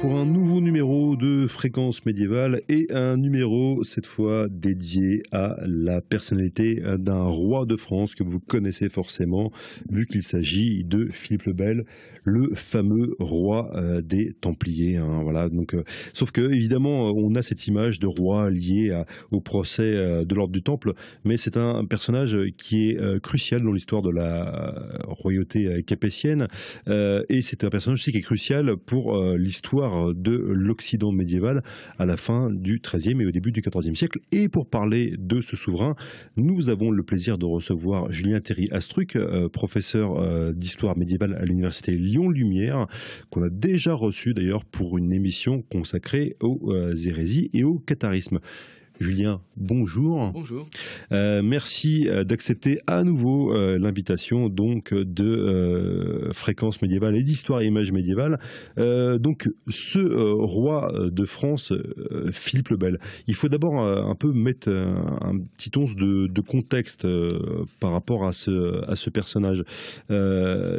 pour un nouveau numéro de Fréquence médiévale et un numéro cette fois dédié à la personnalité d'un roi de France que vous connaissez forcément vu qu'il s'agit de Philippe le Bel, le fameux roi des Templiers. Voilà, donc, sauf que évidemment on a cette image de roi lié au procès de l'ordre du Temple, mais c'est un personnage qui est crucial dans l'histoire de la royauté capétienne et c'est un personnage aussi qui est crucial pour l'histoire de l'Occident médiéval à la fin du XIIIe et au début du XIVe siècle. Et pour parler de ce souverain, nous avons le plaisir de recevoir Julien Théry-Astruc, professeur d'histoire médiévale à l'université Lyon-Lumière, qu'on a déjà reçu d'ailleurs pour une émission consacrée aux hérésies et au catharisme. Julien, bonjour. Bonjour. Merci d'accepter à nouveau l'invitation donc de Fréquence médiévale et d'histoire et images médiévales. Donc ce roi de France, Philippe le Bel, il faut d'abord un peu mettre un petit once de contexte par rapport à ce personnage.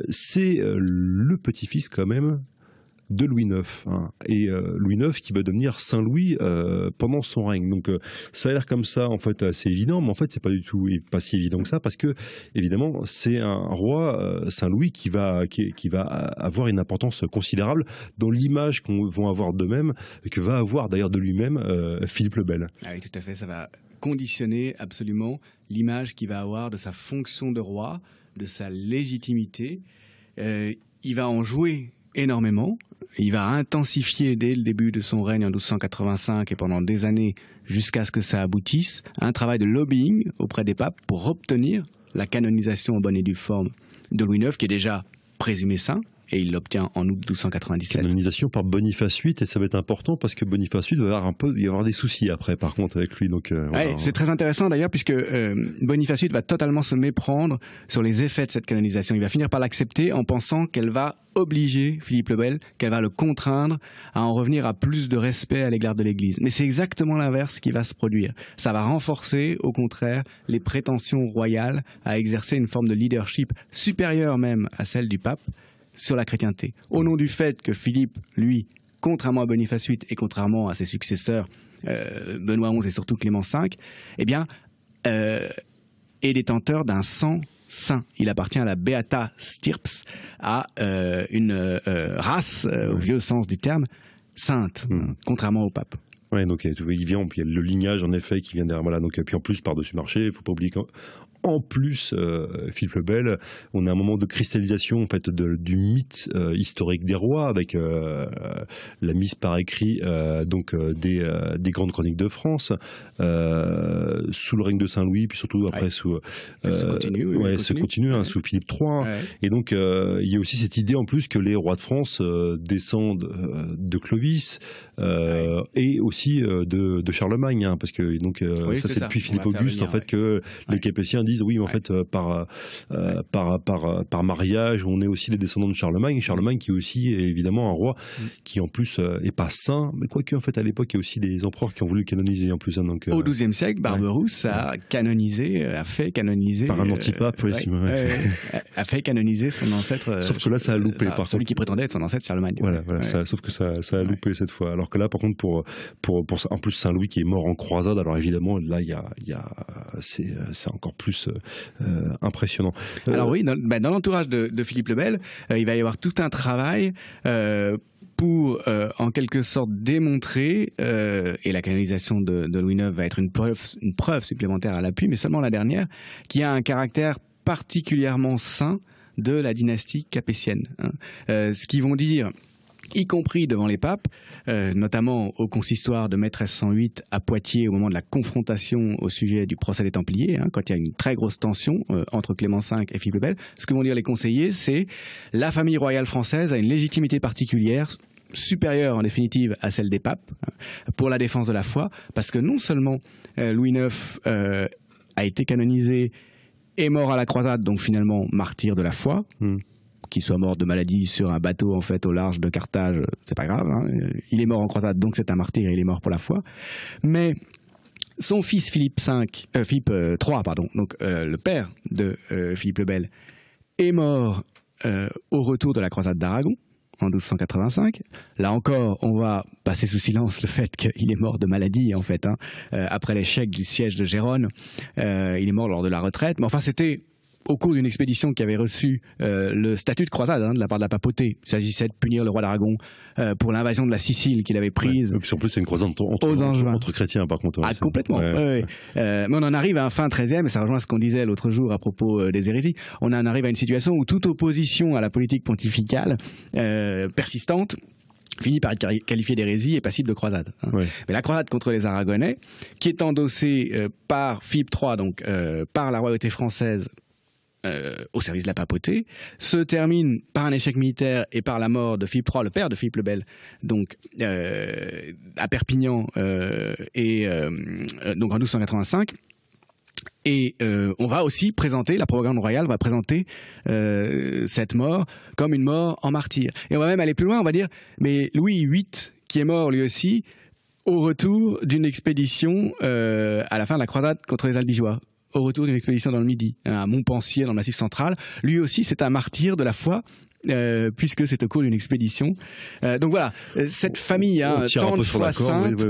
C'est le petit-fils quand même de Louis IX, et Louis IX qui va devenir Saint-Louis pendant son règne. Donc ça a l'air comme ça en fait assez évident, mais en fait c'est pas du tout et pas si évident que ça, parce que évidemment c'est un roi Saint-Louis qui va avoir une importance considérable dans l'image qu'on va avoir d'eux-mêmes, que va avoir d'ailleurs de lui-même Philippe le Bel. Ah oui, tout à fait, ça va conditionner absolument l'image qu'il va avoir de sa fonction de roi, de sa légitimité. Il va en jouer énormément. Il va intensifier dès le début de son règne en 1285 et pendant des années jusqu'à ce que ça aboutisse un travail de lobbying auprès des papes pour obtenir la canonisation en bonne et due forme de Louis IX, qui est déjà présumé saint, et il l'obtient en août 1297. Canonisation par Boniface VIII, et ça va être important parce que Boniface VIII va y avoir des soucis après par contre avec lui. Donc, c'est très intéressant d'ailleurs puisque Boniface VIII va totalement se méprendre sur les effets de cette canonisation. Il va finir par l'accepter en pensant qu'elle va obliger Philippe le Bel, qu'elle va le contraindre à en revenir à plus de respect à l'égard de l'Église. Mais c'est exactement l'inverse qui va se produire. Ça va renforcer au contraire les prétentions royales à exercer une forme de leadership supérieure même à celle du pape sur la chrétienté, au nom du fait que Philippe, lui, contrairement à Boniface VIII et contrairement à ses successeurs Benoît XI et surtout Clément V, eh bien, est détenteur d'un sang saint. Il appartient à la Beata Stirps, à une race, au vieux sens du terme, sainte, contrairement au pape. Ouais, donc il vient, puis il y a le lignage en effet qui vient derrière. Voilà, donc puis en plus par-dessus marché, il faut pas oublier qu'en plus Philippe le Bel, on a un moment de cristallisation en fait du mythe historique des rois avec la mise par écrit des grandes chroniques de France sous le règne de Saint-Louis, puis surtout après sous sous Philippe III. Ouais. Et donc il y a aussi cette idée en plus que les rois de France descendent de Clovis et aussi de Charlemagne, parce que donc ça c'est depuis Philippe Auguste en fait que les Capétiens disent oui, mais en fait par mariage on est aussi des descendants de Charlemagne. Charlemagne qui est aussi évidemment un roi qui en plus est pas saint, mais quoique en fait à l'époque il y a aussi des empereurs qui ont voulu le canoniser en plus. Donc, au XIIe siècle, Barberousse a fait canoniser par un antipape, a fait canoniser son ancêtre. Sauf que là ça a loupé par contre. Celui qui prétendait être son ancêtre Charlemagne. Voilà, sauf que ça a loupé cette fois. Alors que là par contre pour en plus Saint-Louis qui est mort en croisade, alors évidemment là c'est encore plus impressionnant. Alors oui, dans l'entourage de Philippe le Bel, il va y avoir tout un travail pour en quelque sorte démontrer, et la canonisation de Louis IX va être une preuve supplémentaire à l'appui, mais seulement la dernière, qui a un caractère particulièrement saint de la dynastie capétienne. Ce qu'ils vont dire, y compris devant les papes, notamment au consistoire de mai 1308 à Poitiers au moment de la confrontation au sujet du procès des Templiers, quand il y a une très grosse tension entre Clément V et Philippe le Bel. Ce que vont dire les conseillers, c'est la famille royale française a une légitimité particulière, supérieure en définitive à celle des papes, pour la défense de la foi, parce que non seulement Louis IX a été canonisé et mort à la croisade, donc finalement martyr de la foi, qu'il soit mort de maladie sur un bateau en fait au large de Carthage, c'est pas grave, il est mort en croisade, donc c'est un martyr et il est mort pour la foi. Mais son fils Philippe III, donc le père de Philippe le Bel, est mort au retour de la croisade d'Aragon en 1285. Là encore, on va passer sous silence le fait qu'il est mort de maladie, en fait. Après l'échec du siège de Gérone, il est mort lors de la retraite. Mais enfin, c'était au cours d'une expédition qui avait reçu le statut de croisade de la part de la papauté. Il s'agissait de punir le roi d'Aragon pour l'invasion de la Sicile qu'il avait prise. Et puis en plus, c'est une croisade entre chrétiens, par contre. Ah, complètement. Mais on en arrive à un fin 13e, et ça rejoint ce qu'on disait l'autre jour à propos des hérésies. On en arrive à une situation où toute opposition à la politique pontificale persistante finit par être qualifiée d'hérésie et passible de croisade. Mais la croisade contre les Aragonais, qui est endossée par Philippe III, donc par la royauté française, au service de la papauté, se termine par un échec militaire et par la mort de Philippe III, le père de Philippe le Bel, donc à Perpignan, donc en 1285. Et on va aussi présenter, la propagande royale va présenter cette mort comme une mort en martyr. Et on va même aller plus loin, on va dire, mais Louis VIII, qui est mort lui aussi, au retour d'une expédition à la fin de la croisade contre les Albigeois, au retour d'une expédition dans le Midi, à Montpensier, dans le Massif central. Lui aussi, c'est un martyr de la foi, puisque c'est au cours d'une expédition. Donc voilà, cette famille, tant de fois sainte,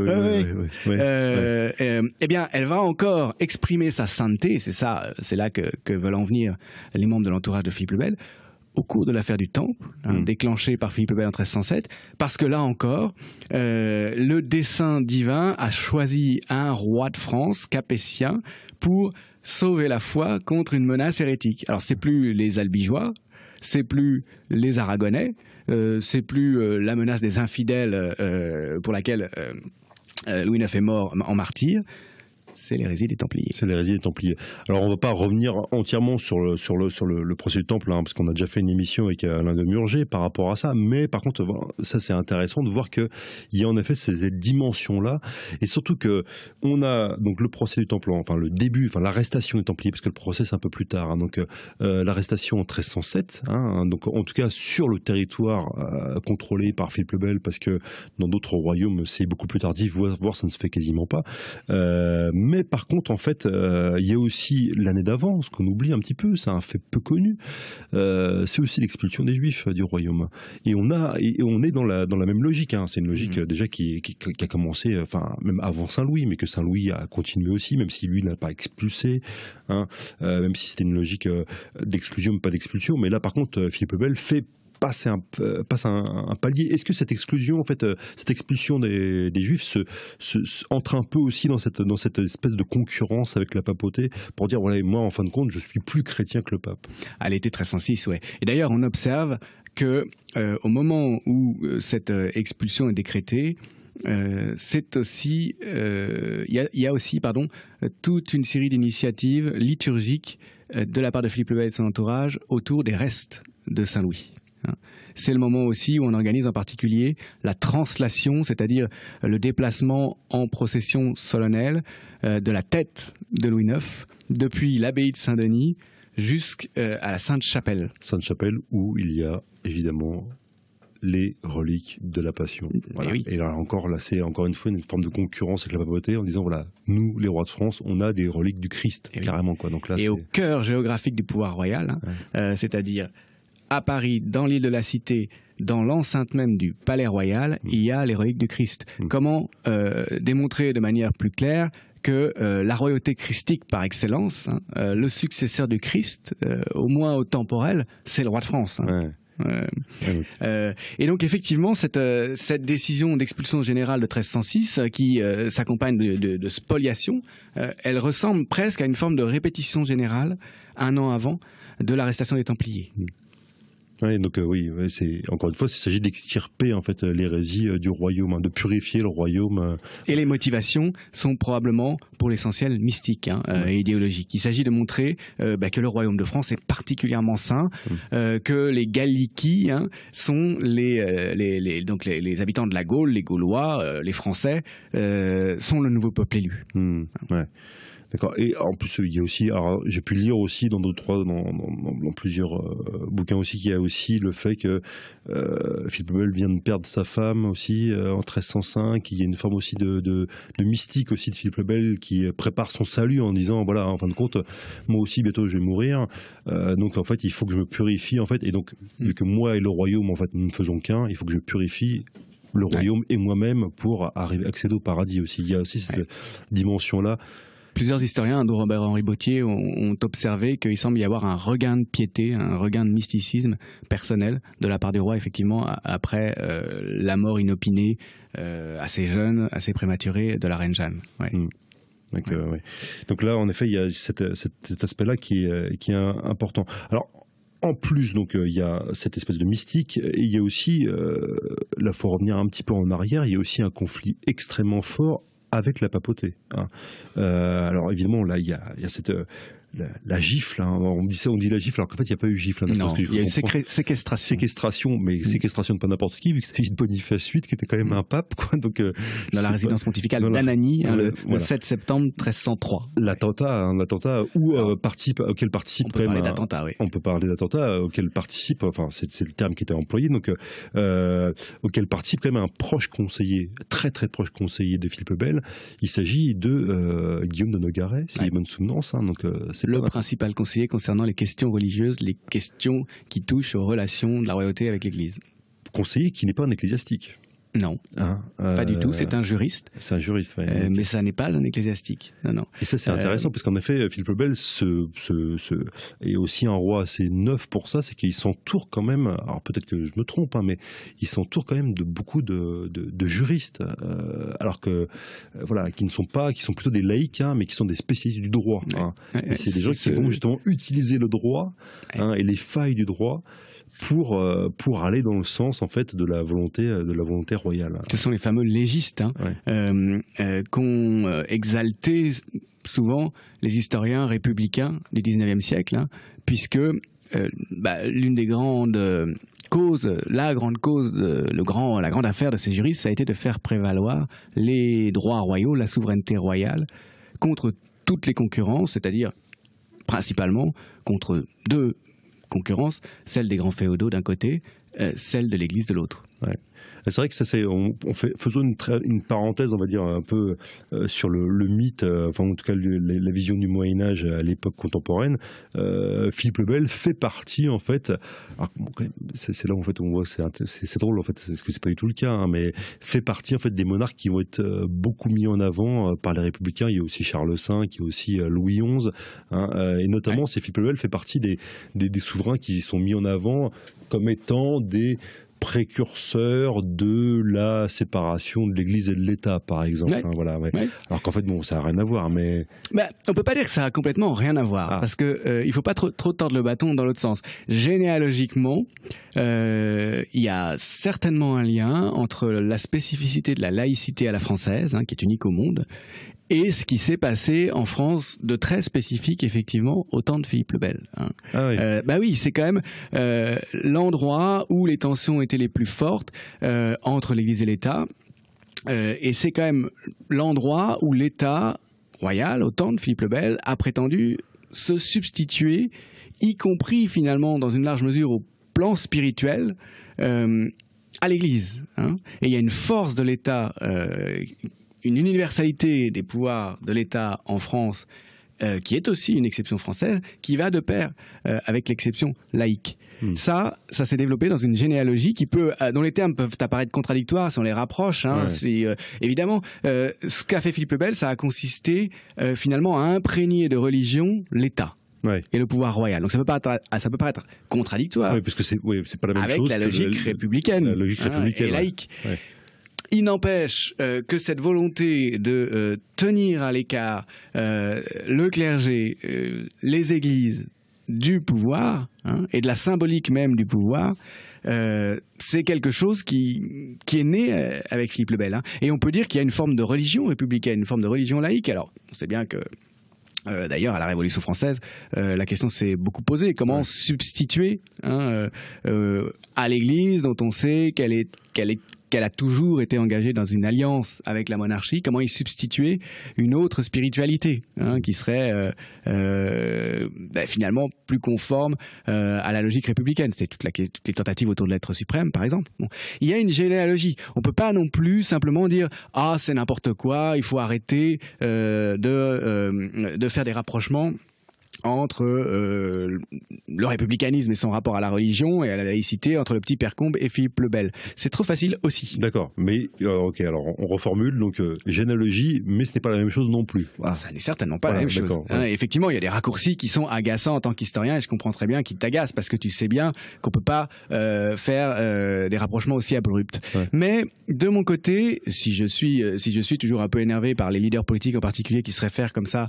eh bien, elle va encore exprimer sa sainteté, c'est là que veulent en venir les membres de l'entourage de Philippe le Bel, au cours de l'affaire du Temple, déclenchée par Philippe le Bel en 1307, parce que là encore, le dessein divin a choisi un roi de France, Capétien, pour sauver la foi contre une menace hérétique. Alors c'est plus les Albigeois, c'est plus les Aragonais, c'est plus la menace des infidèles pour laquelle Louis IX est mort en martyr. C'est l'hérésie des Templiers. C'est l'hérésie des Templiers. Alors, on ne va pas revenir entièrement sur le procès du Temple, parce qu'on a déjà fait une émission avec Alain de Murger par rapport à ça. Mais par contre, ça, c'est intéressant de voir qu'il y a en effet ces dimensions-là. Et surtout qu'on a donc le procès du Temple, enfin le début, enfin l'arrestation des Templiers, parce que le procès, c'est un peu plus tard. Donc, l'arrestation en 1307, donc en tout cas sur le territoire contrôlé par Philippe le Bel, parce que dans d'autres royaumes, c'est beaucoup plus tardif, voire ça ne se fait quasiment pas. Mais par contre, en fait, il y a aussi l'année d'avant, ce qu'on oublie un petit peu, c'est un fait peu connu, c'est aussi l'expulsion des Juifs du royaume. Et on est dans la même logique. C'est une logique déjà qui a commencé, même avant Saint-Louis, mais que Saint-Louis a continué aussi, même si lui n'a pas expulsé, même si c'était une logique d'exclusion, mais pas d'expulsion. Mais là, par contre, Philippe le Bel passe un palier. Est-ce que cette exclusion, en fait, cette expulsion des Juifs entre un peu aussi dans cette espèce de concurrence avec la papauté pour dire, voilà, moi, en fin de compte, je suis plus chrétien que le pape? À l'été 1306, ouais. Et d'ailleurs, on observe que au moment où cette expulsion est décrétée, c'est aussi, il y a aussi, toute une série d'initiatives liturgiques de la part de Philippe le Bel et de son entourage autour des restes de Saint-Louis. C'est le moment aussi où on organise en particulier la translation, c'est-à-dire le déplacement en procession solennelle de la tête de Louis IX depuis l'abbaye de Saint-Denis jusqu'à la Sainte-Chapelle. Sainte-Chapelle où il y a évidemment les reliques de la Passion. Voilà. Et là encore, c'est encore une fois une forme de concurrence avec la papauté en disant, voilà, nous, les rois de France, on a des reliques du Christ, carrément. Donc là, au cœur géographique du pouvoir royal, c'est-à-dire à Paris, dans l'île de la Cité, dans l'enceinte même du palais royal, il y a les reliques du Christ. Comment démontrer de manière plus claire que la royauté christique par excellence, le successeur du Christ, au moins au temporel, c'est le roi de France. Et donc effectivement cette décision d'expulsion générale de 1306 qui s'accompagne de spoliation, elle ressemble presque à une forme de répétition générale un an avant de l'arrestation des Templiers. Donc c'est encore une fois, il s'agit d'extirper en fait l'hérésie du royaume, de purifier le royaume. Et les motivations sont probablement pour l'essentiel mystiques et idéologiques. Il s'agit de montrer que le royaume de France est particulièrement saint, que les Gallici sont les habitants de la Gaule, les Gaulois, les Français sont le nouveau peuple élu. D'accord. Et en plus, il y a aussi, alors, j'ai pu lire aussi dans plusieurs bouquins aussi, qu'il y a aussi le fait que Philippe le Bel vient de perdre sa femme aussi en 1305. Il y a une forme aussi de mystique aussi de Philippe le Bel qui prépare son salut en disant voilà, en fin de compte, moi aussi bientôt je vais mourir. Donc en fait, il faut que je me purifie en fait. Et donc vu que moi et le royaume en fait nous ne faisons qu'un, il faut que je purifie le royaume et moi-même pour accéder au paradis aussi. Il y a aussi cette dimension-là. Plusieurs historiens, dont Robert-Henri Bautier, ont observé qu'il semble y avoir un regain de piété, un regain de mysticisme personnel de la part du roi, effectivement, après la mort inopinée, assez jeune, assez prématurée, de la reine Jeanne. Ouais. Ouais. Donc là, en effet, il y a cet aspect-là qui est important. Alors, en plus, donc, il y a cette espèce de mystique, et il y a aussi, là, il faut revenir un petit peu en arrière, il y a aussi un conflit extrêmement fort avec la papauté. Hein. Alors évidemment, là, il y a cette la gifle. Hein. On dit la gifle, alors qu'en fait, il n'y a pas eu gifle. Hein, non, il y a eu séquestration. Séquestration, mais séquestration de pas n'importe qui, vu qu'il s'agit de Boniface VIII, qui était quand même un pape. Quoi. Donc, dans la résidence pontificale d'Anagni, le 7 septembre 1303. L'attentat auquel participe... On peut parler d'attentat, oui. On peut parler d'attentat auquel participe, enfin, c'est le terme qui était employé, donc, auquel participe quand même un proche conseiller, très très proche conseiller de Philippe le Bel. Il s'agit de Guillaume de Nogaret, si j'ai bonne souvenance. Hein, donc, c'est le principal conseiller concernant les questions religieuses, les questions qui touchent aux relations de la royauté avec l'Église. Conseiller qui n'est pas un ecclésiastique. Non, pas du tout. C'est un juriste. C'est un juriste, mais ça n'est pas un ecclésiastique. Non. Et ça, c'est intéressant parce qu'en effet, Philippe le Bel est aussi un roi assez neuf pour ça, c'est qu'il s'entoure quand même. Alors peut-être que je me trompe, hein, mais il s'entoure quand même de beaucoup de juristes, alors que voilà, qui sont plutôt des laïcs, hein, mais qui sont des spécialistes du droit. Hein. Et c'est des gens qui vont justement utiliser le droit et les failles du droit. Pour aller dans le sens en fait de la volonté royale. Ce sont les fameux légistes qu'ont exalté souvent les historiens républicains du 19e siècle, hein, puisque l'une des grandes causes, la grande cause, la grande affaire de ces juristes, ça a été de faire prévaloir les droits royaux, la souveraineté royale, contre toutes les concurrences, c'est-à-dire principalement contre deux concurrence, celle des grands féodaux d'un côté, celle de l'Église de l'autre. Ouais. C'est vrai que ça, faisons une parenthèse, on va dire, un peu sur le mythe, enfin en tout cas la vision du Moyen-Âge à l'époque contemporaine. Philippe le Bel fait partie, en fait, alors, c'est là où en fait, on voit, c'est drôle, en fait, parce que c'est pas du tout le cas, hein, mais fait partie en fait, des monarques qui vont être beaucoup mis en avant par les républicains. Il y a aussi Charles V, il y a aussi Louis XI, hein, et notamment, Philippe le Bel fait partie des souverains qui sont mis en avant comme étant des précurseur de la séparation de l'Église et de l'État, par exemple. Ouais. Hein, voilà, ouais. Ouais. Alors qu'en fait, bon, ça n'a rien à voir, mais... on peut pas dire que ça a complètement rien à voir, parce que il faut pas trop tordre le bâton dans l'autre sens. Généalogiquement, il y a certainement un lien entre la spécificité de la laïcité à la française, hein, qui est unique au monde, et ce qui s'est passé en France de très spécifique, effectivement, au temps de Philippe le Bel. Hein. Ah oui. Oui, c'est quand même l'endroit où les tensions étaient les plus fortes entre l'Église et l'État. Et c'est quand même l'endroit où l'État royal, au temps de Philippe le Bel, a prétendu se substituer, y compris finalement dans une large mesure au plan spirituel, à l'Église. Hein. Et il y a une force de l'État... une universalité des pouvoirs de l'État en France, qui est aussi une exception française, qui va de pair avec l'exception laïque. Ça s'est développé dans une généalogie dont les termes peuvent apparaître contradictoires si on les rapproche. Hein. Évidemment, ce qu'a fait Philippe le Bel, ça a consisté finalement à imprégner de religion l'État. Ouais. Et le pouvoir royal. Donc ça peut paraître contradictoire. Oui, parce que c'est pas la même chose. Avec la logique républicaine. La logique républicaine. Et laïque. Ouais. Il n'empêche que cette volonté de tenir à l'écart le clergé, les églises du pouvoir, hein, et de la symbolique même du pouvoir, c'est quelque chose qui est né avec Philippe le Bel. Hein. Et on peut dire qu'il y a une forme de religion républicaine, une forme de religion laïque. Alors, on sait bien que d'ailleurs, à la Révolution française, la question s'est beaucoup posée. Comment substituer à l'Église, dont on sait qu'elle est qu'elle a toujours été engagée dans une alliance avec la monarchie, comment y substituer une autre spiritualité qui serait finalement plus conforme à la logique républicaine. C'était toutes les tentatives autour de l'être suprême, par exemple. Bon. Il y a une généalogie. On ne peut pas non plus simplement dire « Ah, c'est n'importe quoi, il faut arrêter de faire des rapprochements » entre le républicanisme et son rapport à la religion et à la laïcité, entre le petit Père Combe et Philippe le Bel. C'est trop facile aussi. D'accord, mais ok, alors on reformule, donc généalogie, mais ce n'est pas la même chose non plus. Voilà. Ça n'est certainement pas la même chose. Effectivement, il y a des raccourcis qui sont agaçants en tant qu'historien, et je comprends très bien qu'ils t'agacent, parce que tu sais bien qu'on ne peut pas faire des rapprochements aussi abrupts. Ouais. Mais de mon côté, si je suis toujours un peu énervé par les leaders politiques en particulier qui se réfèrent comme ça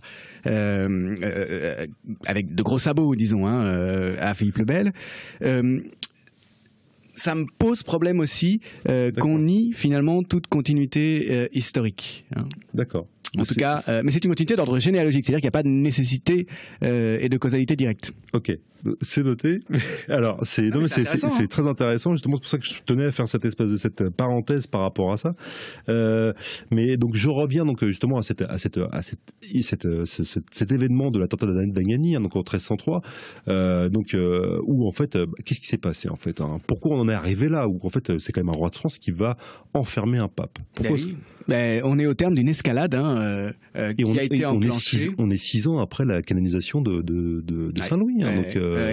avec de gros sabots, disons, à Philippe le Bel, ça me pose problème aussi qu'on nie finalement toute continuité historique. D'accord. En tout cas, mais c'est une continuité d'ordre généalogique, c'est-à-dire qu'il n'y a pas de nécessité et de causalité directe. Ok, c'est noté. Alors, c'est très intéressant, justement, c'est pour ça que je tenais à faire cette parenthèse par rapport à ça. Mais donc, je reviens donc justement à cet événement de l'attentat d'Anagni, donc en 1303, où en fait, qu'est-ce qui s'est passé en fait, pourquoi on en est arrivé là, où en fait, c'est quand même un roi de France qui va enfermer un pape. Pourquoi on est au terme d'une escalade qui a été enclenchée. On est 6 ans après la canonisation de Saint-Louis.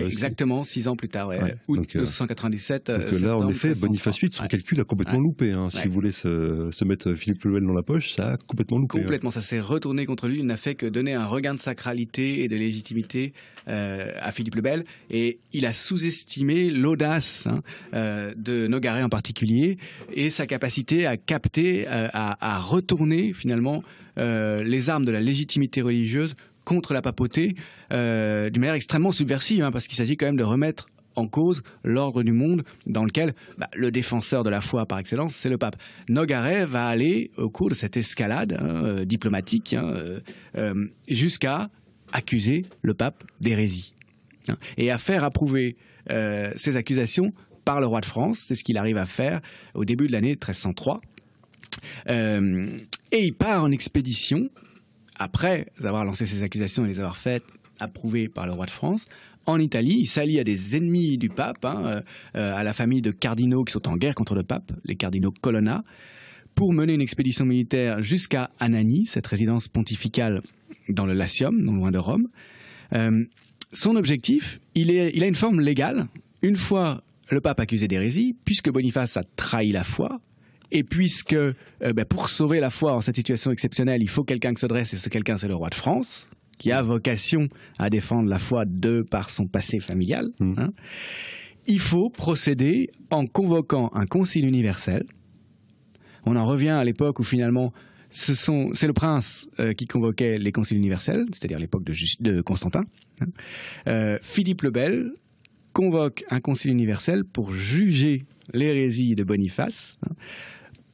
Exactement, 6 ans plus tard, août 1297. Donc là, en effet, Boniface VIII, son calcul a complètement loupé. Si vous voulez se mettre Philippe le Bel dans la poche, ça a complètement loupé. Complètement, ça s'est retourné contre lui. Il n'a fait que donner un regain de sacralité et de légitimité à Philippe le Bel. Et il a sous-estimé l'audace de Nogaret en particulier et sa capacité à capter, à retourner finalement les armes de la légitimité religieuse contre la papauté d'une manière extrêmement subversive, parce qu'il s'agit quand même de remettre en cause l'ordre du monde dans lequel le défenseur de la foi par excellence, c'est le pape. Nogaret va aller au cours de cette escalade diplomatique jusqu'à accuser le pape d'hérésie et à faire approuver ces accusations par le roi de France. C'est ce qu'il arrive à faire au début de l'année 1303. Et il part en expédition, après avoir lancé ces accusations et les avoir faites approuvées par le roi de France, en Italie. Il s'allie à des ennemis du pape, à la famille de cardinaux qui sont en guerre contre le pape, les cardinaux Colonna, pour mener une expédition militaire jusqu'à Anagni, cette résidence pontificale dans le Latium, non loin de Rome. Son objectif, il a une forme légale. Une fois le pape accusé d'hérésie, puisque Boniface a trahi la foi, et puisque pour sauver la foi en cette situation exceptionnelle, il faut quelqu'un qui se dresse, et ce quelqu'un, c'est le roi de France, qui a vocation à défendre la foi par son passé familial, il faut procéder en convoquant un concile universel. On en revient à l'époque où finalement c'est le prince qui convoquait les conciles universels, c'est-à-dire l'époque de Constantin. Philippe le Bel convoque un concile universel pour juger l'hérésie de Boniface,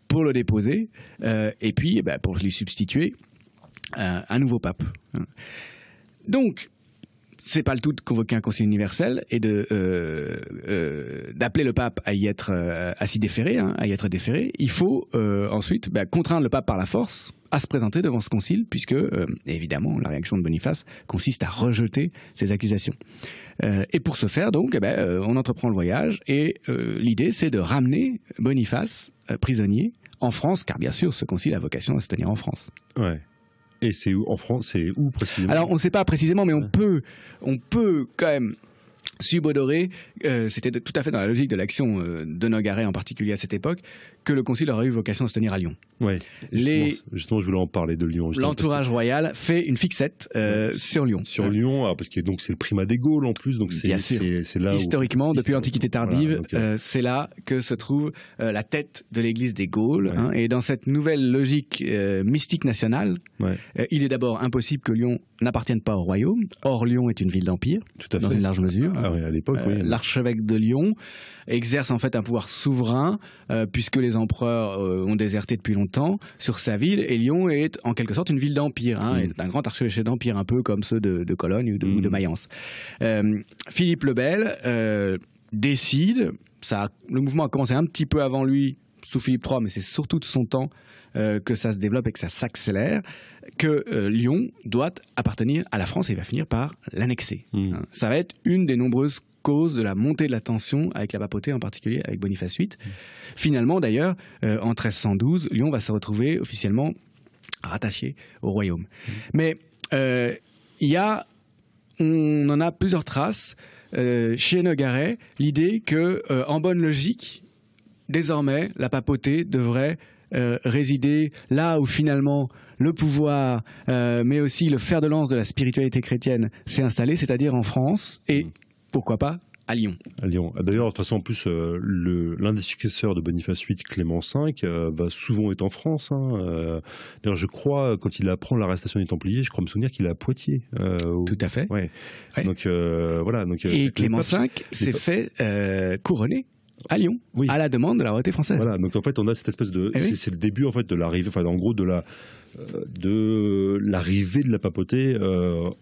pour le déposer, et puis pour lui substituer un nouveau pape. Donc, c'est pas le tout de convoquer un concile universel et d'appeler le pape à s'y déférer, à y être déféré. Il faut ensuite contraindre le pape par la force à se présenter devant ce concile, puisque évidemment la réaction de Boniface consiste à rejeter ces accusations. Et pour ce faire, donc, on entreprend le voyage, et l'idée, c'est de ramener Boniface prisonnier en France, car bien sûr, ce concile a vocation à se tenir en France. Ouais. Et c'est où en France? C'est où précisément? Alors, on ne sait pas précisément, mais on peut quand même subodorer, c'était tout à fait dans la logique de l'action de Nogaret en particulier à cette époque, que le concile aurait eu vocation à se tenir à Lyon. Ouais, justement, je voulais en parler de Lyon. L'entourage royal fait une fixette sur Lyon. Sur Lyon, parce que donc c'est le primat des Gaules en plus, donc c'est là historiquement, depuis l'Antiquité tardive, c'est là que se trouve la tête de l'Église des Gaules. Et dans cette nouvelle logique mystique nationale, il est d'abord impossible que Lyon n'appartienne pas au royaume. Or, Lyon est une ville d'empire, dans une large mesure. À l'époque, l'archevêque de Lyon exerce en fait un pouvoir souverain, puisque les empereurs ont déserté depuis longtemps sur sa ville, et Lyon est en quelque sorte une ville d'empire, est un grand archevêché d'empire, un peu comme ceux de Cologne ou de Mayence. Philippe le Bel décide, le mouvement a commencé un petit peu avant lui, sous Philippe III, mais c'est surtout de son temps que ça se développe et que ça s'accélère, que Lyon doit appartenir à la France et il va finir par l'annexer. Ça va être une des nombreuses causes de la montée de la tension avec la papauté, en particulier avec Boniface VIII. Finalement, d'ailleurs, en 1312, Lyon va se retrouver officiellement rattaché au royaume. Mais on en a plusieurs traces chez Nogaret, l'idée que, en bonne logique, désormais, la papauté devrait résider là où finalement le pouvoir, mais aussi le fer de lance de la spiritualité chrétienne s'est installé, c'est-à-dire en France et pourquoi pas à Lyon. À Lyon. D'ailleurs, de toute façon, en plus, l'un des successeurs de Boniface VIII, Clément V, va souvent être en France. D'ailleurs, je crois, quand il apprend l'arrestation des Templiers, je crois me souvenir qu'il est à Poitiers. Tout à fait. Ouais. Ouais. Donc, voilà. Donc, et Clément V s'est fait couronner à Lyon, à la demande de la royauté française. Voilà, donc en fait on a cette espèce de, c'est le début en fait de l'arrivée, enfin en gros de l'arrivée de la papauté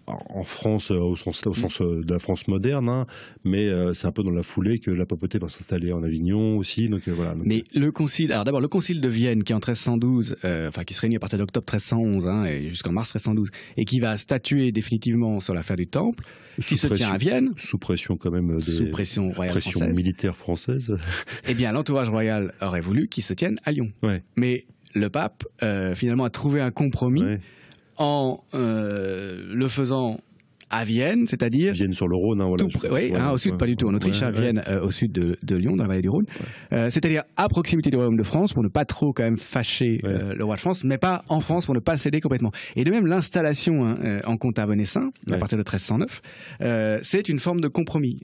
en France au sens de la France moderne, mais c'est un peu dans la foulée que la papauté va s'installer en Avignon aussi. Donc voilà. Donc, mais le concile, alors d'abord le concile de Vienne qui est en 1312, qui se réunit à partir d'octobre 1311 et jusqu'en mars 1312, et qui va statuer définitivement sur l'affaire du Temple, qui se tient à Vienne, sous pression quand même, sous pression royale pression française. militaire française. Eh bien, l'entourage royal aurait voulu qu'il se tienne à Lyon. Ouais. Mais le pape, finalement, a trouvé un compromis en le faisant à Vienne, c'est-à-dire... Vienne sur le Rhône, voilà. Au sud, pas du tout, en Autriche, Vienne, au sud de Lyon, dans la vallée du Rhône. C'est-à-dire à proximité du royaume de France, pour ne pas trop quand même fâcher le roi de France, mais pas en France, pour ne pas céder complètement. Et de même, l'installation en comte avessin, à partir de 1309, c'est une forme de compromis.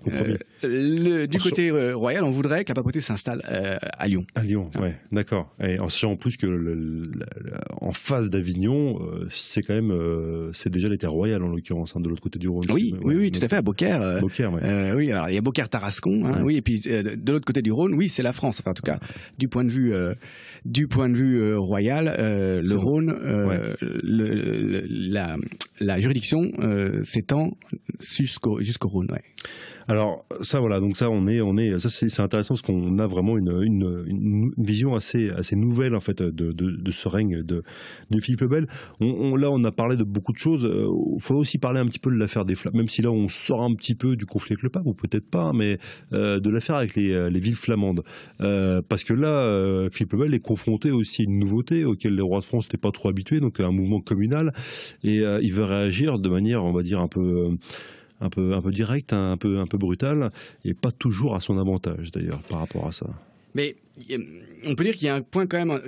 Du côté royal, on voudrait que la papauté s'installe à Lyon. À Lyon, d'accord. Et en sachant en plus que en face d'Avignon, c'est quand même, c'est déjà les terres royales en l'occurrence, de l'autre côté du Rhône. Oui, tout à fait, à Beaucaire. Oui, alors il y a Beaucaire-Tarascon, oui, et puis de l'autre côté du Rhône, oui, c'est la France. Enfin, en tout cas, du point de vue royal, le Rhône, la juridiction s'étend jusqu'au Rhône. Ouais. Alors ça, voilà, donc ça, ça c'est intéressant parce qu'on a vraiment une vision assez nouvelle en fait de ce règne de Philippe le Bel. Là, on a parlé de beaucoup de choses. Il faut aussi parler un petit peu de l'affaire des Flamands, même si là on sort un petit peu du conflit avec le pape, ou peut-être pas, mais de l'affaire avec les villes flamandes, parce que là, Philippe le Bel est confronté aussi à une nouveauté auquel les rois de France n'étaient pas trop habitués, donc un mouvement communal, et il veut réagir de manière, on va dire, un peu direct, un peu brutal, et pas toujours à son avantage d'ailleurs par rapport à ça. Mais on peut dire qu'il y a un point commun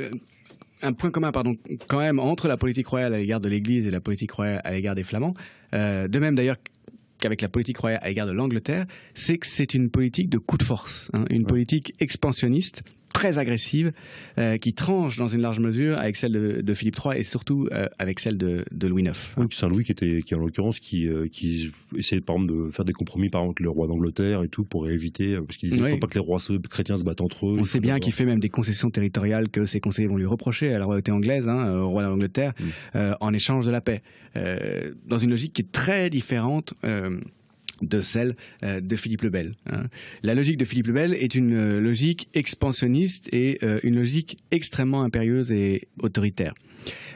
entre la politique royale à l'égard de l'Église et la politique royale à l'égard des Flamands, de même d'ailleurs qu'avec la politique royale à l'égard de l'Angleterre, c'est que c'est une politique de coup de force, une politique expansionniste très agressive, qui tranche dans une large mesure avec celle de Philippe III et surtout avec celle de Louis IX. Oui, Saint-Louis qui en l'occurrence qui essayait par exemple de faire des compromis par exemple avec le roi d'Angleterre et tout pour éviter, parce qu'il disait qu'il ne faut pas que les rois chrétiens se battent entre eux. On sait bien qu'il fait même des concessions territoriales que ses conseillers vont lui reprocher à la royauté anglaise, au roi d'Angleterre, en échange de la paix, dans une logique qui est très différente de celle de Philippe le Bel. La logique de Philippe le Bel est une logique expansionniste et une logique extrêmement impérieuse et autoritaire.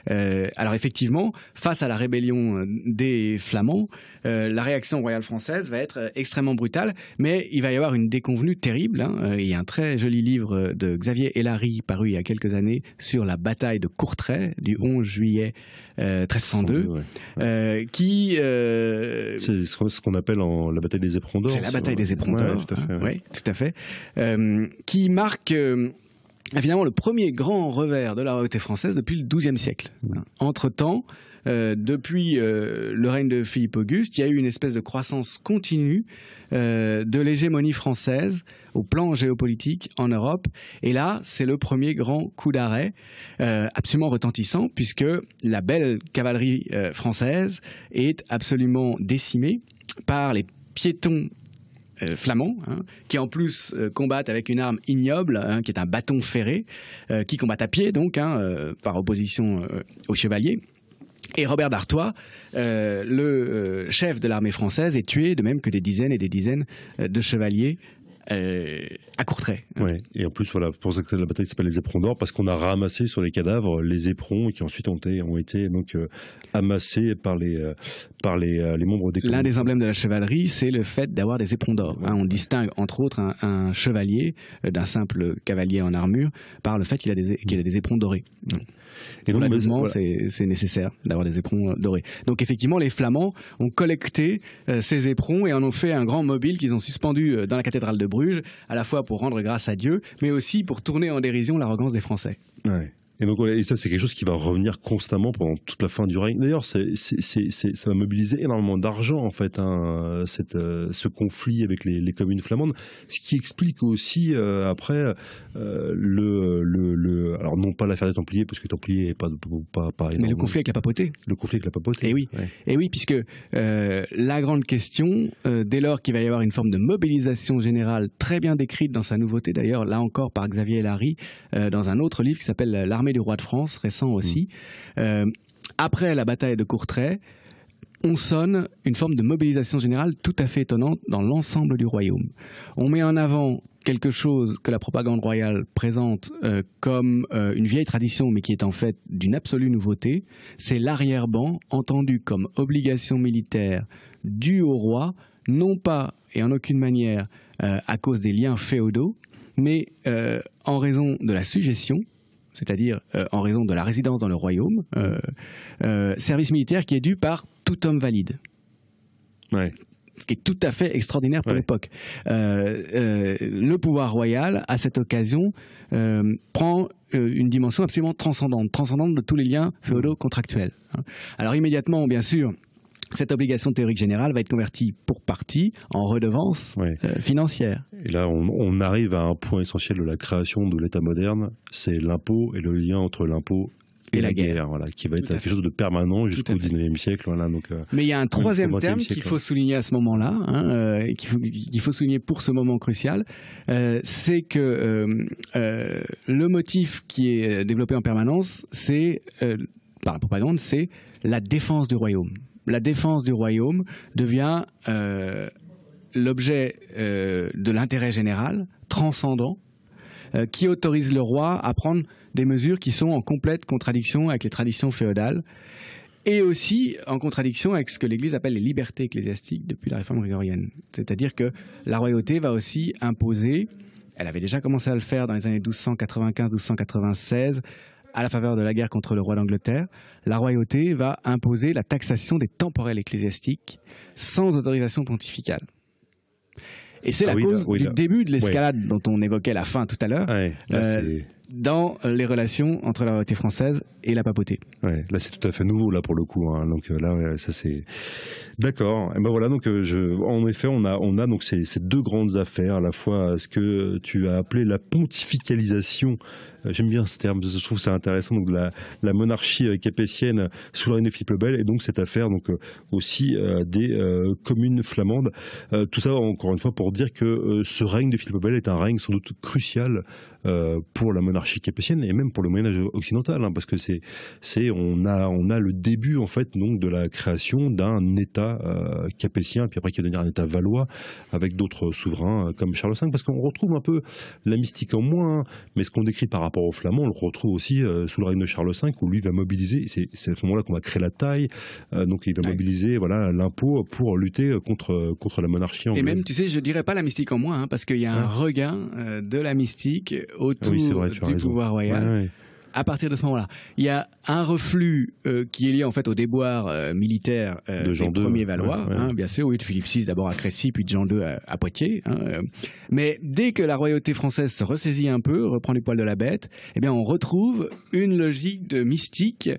Alors effectivement, face à la rébellion des Flamands, la réaction royale française va être extrêmement brutale, mais il va y avoir une déconvenue terrible. Il y a un très joli livre de Xavier Hélary paru il y a quelques années sur la bataille de Courtrai du 11 juillet 1302, qui... c'est ce qu'on appelle la bataille des Éperons d'Or. C'est la bataille des Éperons d'Or, tout à fait. Qui marque... Évidemment, le premier grand revers de la royauté française depuis le XIIe siècle. Entre-temps, depuis le règne de Philippe Auguste, il y a eu une espèce de croissance continue de l'hégémonie française au plan géopolitique en Europe. Et là, c'est le premier grand coup d'arrêt absolument retentissant, puisque la belle cavalerie française est absolument décimée par les piétons flamands, qui en plus combattent avec une arme ignoble, qui est un bâton ferré, qui combattent à pied donc, par opposition aux chevaliers. Et Robert d'Artois, le chef de l'armée française, est tué, de même que des dizaines et des dizaines de chevaliers à Courtrai. Ouais. Et en plus, voilà, pour ça que la bataille s'appelle les éperons d'or, parce qu'on a ramassé sur les cadavres les éperons qui ensuite ont été donc amassés par les membres des communes. L'un des emblèmes de la chevalerie, c'est le fait d'avoir des éperons d'or. On distingue entre autres un chevalier d'un simple cavalier en armure par le fait qu'il a des éperons dorés. Et donc, c'est nécessaire d'avoir des éperons dorés. Donc effectivement, les Flamands ont collecté ces éperons et en ont fait un grand mobile qu'ils ont suspendu dans la cathédrale de Bruges, à la fois pour rendre grâce à Dieu, mais aussi pour tourner en dérision l'arrogance des Français. Ouais. Et donc, et ça, c'est quelque chose qui va revenir constamment pendant toute la fin du règne. D'ailleurs, ça va mobiliser énormément d'argent, en fait, ce conflit avec les communes flamandes, ce qui explique aussi, après, alors non pas l'affaire des Templiers, parce que les Templiers n'est pas énorme. Mais le conflit avec la papauté. Le conflit avec la papauté. Et oui, ouais. Et oui, puisque la grande question, dès lors qu'il va y avoir une forme de mobilisation générale très bien décrite dans sa nouveauté, d'ailleurs, là encore par Xavier Larry, dans un autre livre qui s'appelle L'armée du roi de France, récent aussi. Après la bataille de Courtrai, on sonne une forme de mobilisation générale tout à fait étonnante dans l'ensemble du royaume. On met en avant quelque chose que la propagande royale présente comme une vieille tradition, mais qui est en fait d'une absolue nouveauté. C'est l'arrière-ban, entendu comme obligation militaire due au roi, non pas et en aucune manière à cause des liens féodaux, mais en raison de la suggestion, c'est-à-dire en raison de la résidence dans le royaume, service militaire qui est dû par tout homme valide. Ouais. Ce qui est tout à fait extraordinaire pour l'époque. Le pouvoir royal, à cette occasion, prend une dimension absolument transcendante de tous les liens féodaux contractuels. Alors immédiatement, bien sûr, cette obligation théorique générale va être convertie pour partie en redevance financière. Et là, on arrive à un point essentiel de la création de l'État moderne, c'est l'impôt et le lien entre l'impôt et la guerre, voilà, qui va être quelque chose de permanent jusqu'au 19e siècle. Voilà, donc, mais il y a un troisième terme qu'il faut souligner à ce moment-là, qu'il faut souligner pour ce moment crucial, c'est que le motif qui est développé en permanence, c'est, par la propagande, c'est la défense du royaume. La défense du royaume devient l'objet de l'intérêt général, transcendant, qui autorise le roi à prendre des mesures qui sont en complète contradiction avec les traditions féodales et aussi en contradiction avec ce que l'Église appelle les libertés ecclésiastiques depuis la réforme grégorienne. C'est-à-dire que la royauté va aussi imposer, elle avait déjà commencé à le faire dans les années 1295-1296, à la faveur de la guerre contre le roi d'Angleterre, la royauté va imposer la taxation des temporels ecclésiastiques sans autorisation pontificale. Et c'est la cause du début de l'escalade dont on évoquait la fin tout à l'heure, dans les relations entre la royauté française et la papauté. Ouais, là c'est tout à fait nouveau là pour le coup. Hein. Donc là, ça c'est d'accord. Et ben voilà, donc en effet, on a donc ces deux grandes affaires, à la fois ce que tu as appelé la pontificalisation. J'aime bien ce terme, je trouve ça intéressant. Donc la monarchie capétienne sous le règne de Philippe le Bel, et donc cette affaire donc aussi des communes flamandes. Tout ça encore une fois pour dire que ce règne de Philippe le Bel est un règne sans doute crucial pour la monarchie capétienne et même pour le Moyen-Âge occidental, hein, parce que on a le début en fait donc de la création d'un État capétien, puis après qui va devenir un État valois avec d'autres souverains comme Charles V, parce qu'on retrouve un peu la mystique en moins, hein, mais ce qu'on décrit par rapport aux Flamands, on le retrouve aussi sous le règne de Charles V, où lui va mobiliser, c'est à ce moment-là qu'on va créer la taille, donc il va mobiliser l'impôt pour lutter contre la monarchie anglaise. Et même, tu sais, je dirais pas la mystique en moins, hein, parce qu'il y a un regain de la mystique autour du pouvoir royal. À partir de ce moment-là, il y a un reflux qui est lié en fait au déboire militaire des premiers Valois, bien sûr, oui, de Philippe VI d'abord à Crécy, puis de Jean II à Poitiers. Mais dès que la royauté française se ressaisit un peu, reprend les poils de la bête, eh bien on retrouve une logique de mystique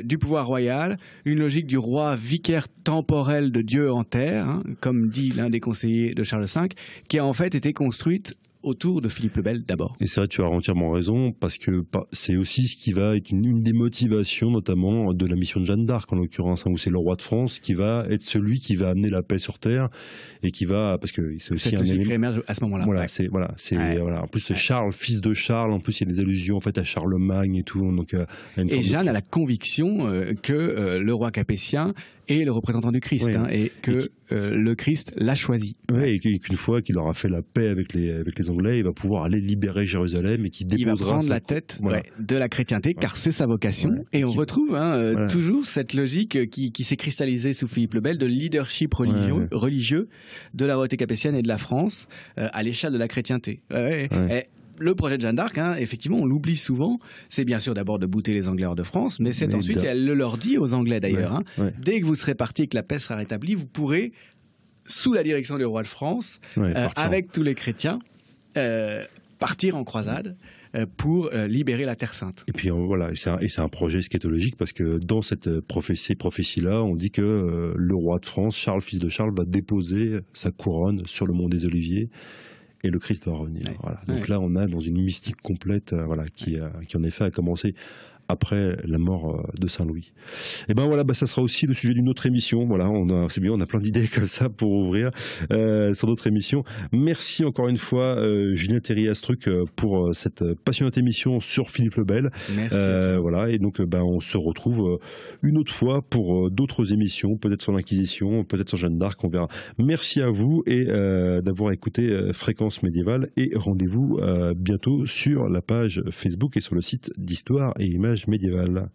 du pouvoir royal, une logique du roi vicaire temporel de Dieu en terre, comme dit l'un des conseillers de Charles V, qui a en fait été construite autour de Philippe le Bel d'abord. Et c'est vrai, tu as entièrement raison, parce que c'est aussi ce qui va être une des motivations, notamment de la mission de Jeanne d'Arc, en l'occurrence, où c'est le roi de France qui va être celui qui va amener la paix sur Terre, et qui va, parce que c'est aussi un élément qui émerge à ce moment-là. Voilà, voilà. En plus, Charles, fils de Charles, en plus il y a des allusions en fait à Charlemagne et tout. Donc, et Jeanne a la conviction que le roi capétien est le représentant du Christ, et que le Christ l'a choisi. Oui, et qu'une fois qu'il aura fait la paix avec les Anglais, il va pouvoir aller libérer Jérusalem et qui déposera. Il va prendre la tête de la chrétienté, car c'est sa vocation. Et on retrouve toujours cette logique qui s'est cristallisée sous Philippe le Bel de leadership religieux de la royauté capétienne et de la France à l'échelle de la chrétienté. Le projet de Jeanne d'Arc, effectivement, on l'oublie souvent, c'est bien sûr d'abord de bouter les Anglais hors de France, mais c'est ensuite, et elle le leur dit aux Anglais d'ailleurs, dès que vous serez partis et que la paix sera rétablie, vous pourrez, sous la direction du roi de France, avec tous les chrétiens, partir en croisade pour libérer la Terre Sainte. Et puis voilà, et c'est un projet eschatologique, parce que dans cette prophétie-là, on dit que le roi de France, Charles, fils de Charles, va déposer sa couronne sur le mont des Oliviers. Et le Christ va revenir. Donc là, on a dans une mystique complète qui en effet a commencé après la mort de Saint-Louis. Et ben voilà, ça sera aussi le sujet d'une autre émission. Voilà, c'est bien, on a plein d'idées comme ça pour ouvrir sur d'autres émissions. Merci encore une fois, Julien Théry-Astruc, pour cette passionnante émission sur Philippe le Bel. Merci. Voilà, et donc on se retrouve une autre fois pour d'autres émissions, peut-être sur l'Inquisition, peut-être sur Jeanne d'Arc, on verra. Merci à vous et d'avoir écouté Fréquence Médiévale, et rendez-vous bientôt sur la page Facebook et sur le site d'Histoire et Images médiévales.